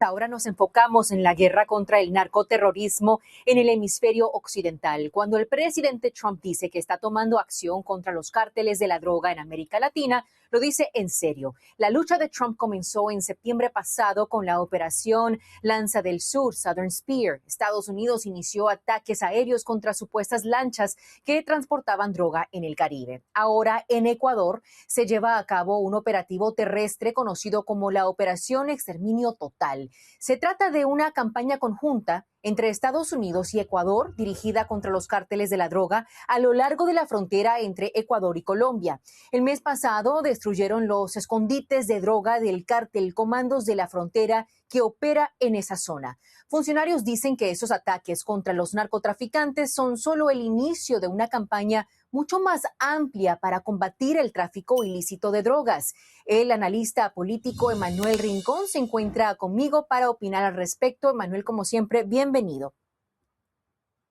ahora nos enfocamos en la guerra contra el narcoterrorismo en el hemisferio occidental. Cuando el presidente Trump dice que está tomando acción contra los cárteles de la droga en América Latina, lo dice en serio. La lucha de Trump comenzó en septiembre pasado con la operación Lanza del Sur, Southern Spear. Estados Unidos inició ataques aéreos contra supuestas lanchas que transportaban droga en el Caribe. Ahora, en Ecuador, se lleva a cabo un operativo terrestre conocido como la Operación Exterminio Total. Se trata de una campaña conjunta entre Estados Unidos y Ecuador dirigida contra los cárteles de la droga a lo largo de la frontera entre Ecuador y Colombia. El mes pasado destruyeron los escondites de droga del cártel Comandos de la Frontera que opera en esa zona. Funcionarios dicen que esos ataques contra los narcotraficantes son solo el inicio de una campaña mucho más amplia para combatir el tráfico ilícito de drogas. El analista político Emanuel Rincón se encuentra conmigo para opinar al respecto. Emanuel, como siempre, bienvenido.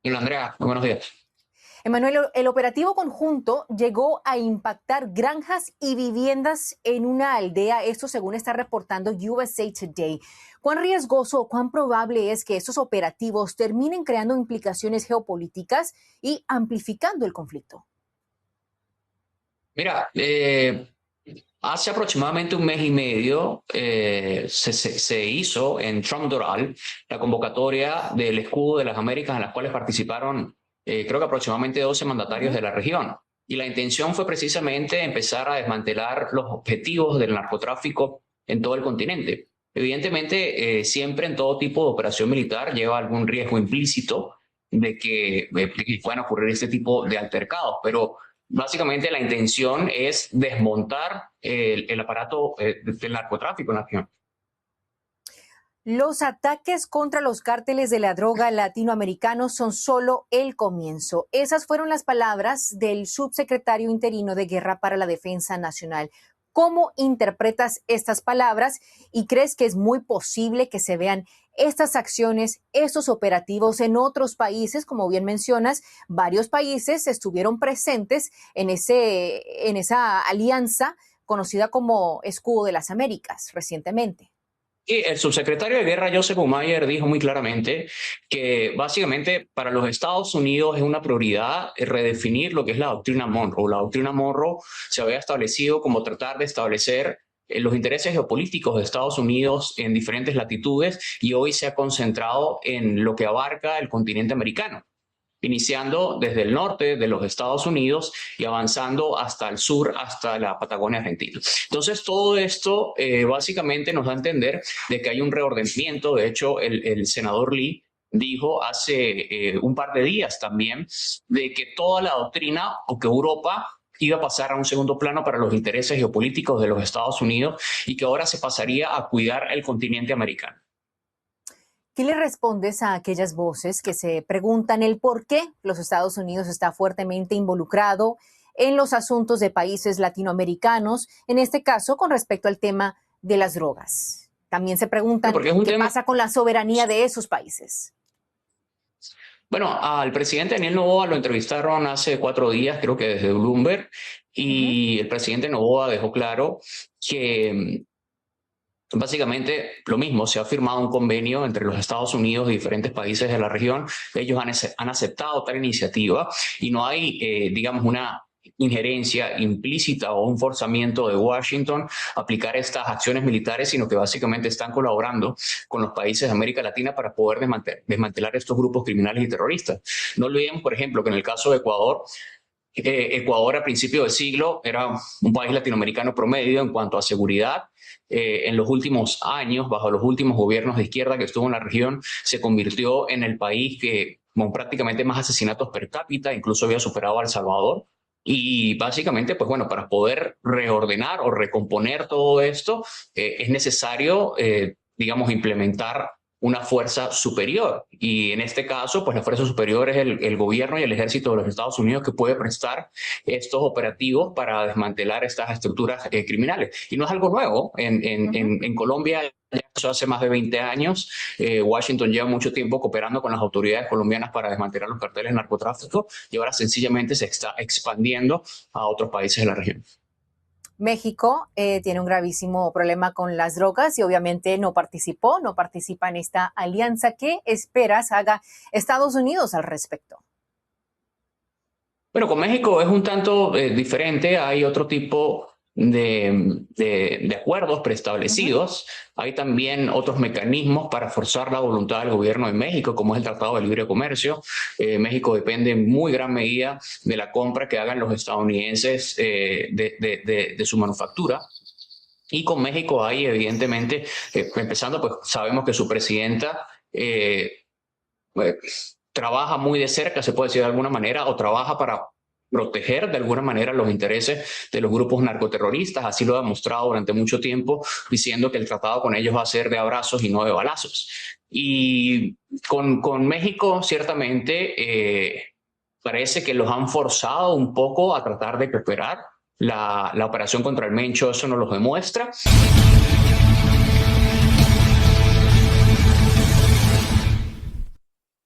Hola Andrea, muy buenos días. Emanuel, el operativo conjunto llegó a impactar granjas y viviendas en una aldea, esto según está reportando USA Today. ¿Cuán riesgoso o cuán probable es que estos operativos terminen creando implicaciones geopolíticas y amplificando el conflicto? Mira, hace aproximadamente un mes y medio se hizo en Trump Doral la convocatoria del Escudo de las Américas, en las cuales participaron creo que aproximadamente 12 mandatarios de la región. Y la intención fue precisamente empezar a desmantelar los objetivos del narcotráfico en todo el continente. Evidentemente, siempre en todo tipo de operación militar lleva algún riesgo implícito de que puedan ocurrir este tipo de altercados, pero básicamente la intención es desmontar el aparato del narcotráfico en la región. Los ataques contra los cárteles de la droga latinoamericanos son solo el comienzo. Esas fueron las palabras del subsecretario interino de Guerra para la Defensa Nacional. ¿Cómo interpretas estas palabras y crees que es muy posible que se vean estas acciones, estos operativos en otros países? Como bien mencionas, varios países estuvieron presentes en esa alianza conocida como Escudo de las Américas recientemente. Y el subsecretario de Guerra, Joseph Mayer, dijo muy claramente que básicamente para los Estados Unidos es una prioridad redefinir lo que es la doctrina Monroe. La doctrina Monroe se había establecido como tratar de establecer los intereses geopolíticos de Estados Unidos en diferentes latitudes y hoy se ha concentrado en lo que abarca el continente americano, iniciando desde el norte de los Estados Unidos y avanzando hasta el sur, hasta la Patagonia Argentina. Entonces, todo esto básicamente nos da a entender de que hay un reordenamiento. De hecho, el senador Lee dijo hace un par de días también de que toda la doctrina o que Europa iba a pasar a un segundo plano para los intereses geopolíticos de los Estados Unidos y que ahora se pasaría a cuidar el continente americano. ¿Qué le respondes a aquellas voces que se preguntan el por qué los Estados Unidos está fuertemente involucrado en los asuntos de países latinoamericanos, en este caso con respecto al tema de las drogas? También se preguntan qué pasa con la soberanía de esos países. Bueno, al presidente Daniel Noboa lo entrevistaron hace 4 días, creo que desde Bloomberg, y el presidente Noboa dejó claro que básicamente lo mismo, se ha firmado un convenio entre los Estados Unidos y diferentes países de la región. Ellos han aceptado tal iniciativa y no hay, digamos, una injerencia implícita o un forzamiento de Washington a aplicar estas acciones militares, sino que básicamente están colaborando con los países de América Latina para poder desmantelar estos grupos criminales y terroristas. No olvidemos, por ejemplo, que en el caso de Ecuador, Ecuador a principios del siglo era un país latinoamericano promedio en cuanto a seguridad. En los últimos años, bajo los últimos gobiernos de izquierda que estuvo en la región, se convirtió en el país que con prácticamente más asesinatos per cápita, incluso había superado a El Salvador. Y básicamente, pues bueno, para poder reordenar o recomponer todo esto, es necesario, digamos, implementar una fuerza superior. Y en este caso, pues la fuerza superior es el gobierno y el ejército de los Estados Unidos que puede prestar estos operativos para desmantelar estas estructuras criminales. Y no es algo nuevo. En Colombia ya pasó hace más de 20 años. Washington lleva mucho tiempo cooperando con las autoridades colombianas para desmantelar los carteles de narcotráfico y ahora sencillamente se está expandiendo a otros países de la región. México tiene un gravísimo problema con las drogas y obviamente no participa en esta alianza. ¿Qué esperas haga Estados Unidos al respecto? Bueno, con México es un tanto diferente, hay otro tipo de acuerdos Ujú. preestablecidos, hay también otros mecanismos para forzar la voluntad del gobierno de México, como es el Tratado de Libre Comercio. México depende en muy gran medida de la compra que hagan los estadounidenses de su manufactura. Y con México hay, evidentemente, empezando, pues sabemos que su presidenta trabaja muy de cerca, se puede decir de alguna manera, o trabaja para proteger de alguna manera los intereses de los grupos narcoterroristas. Así lo ha demostrado durante mucho tiempo, diciendo que el tratado con ellos va a ser de abrazos y no de balazos. Y con México, ciertamente, parece que los han forzado un poco a tratar de cooperar. La operación contra el Mencho eso nos lo demuestra.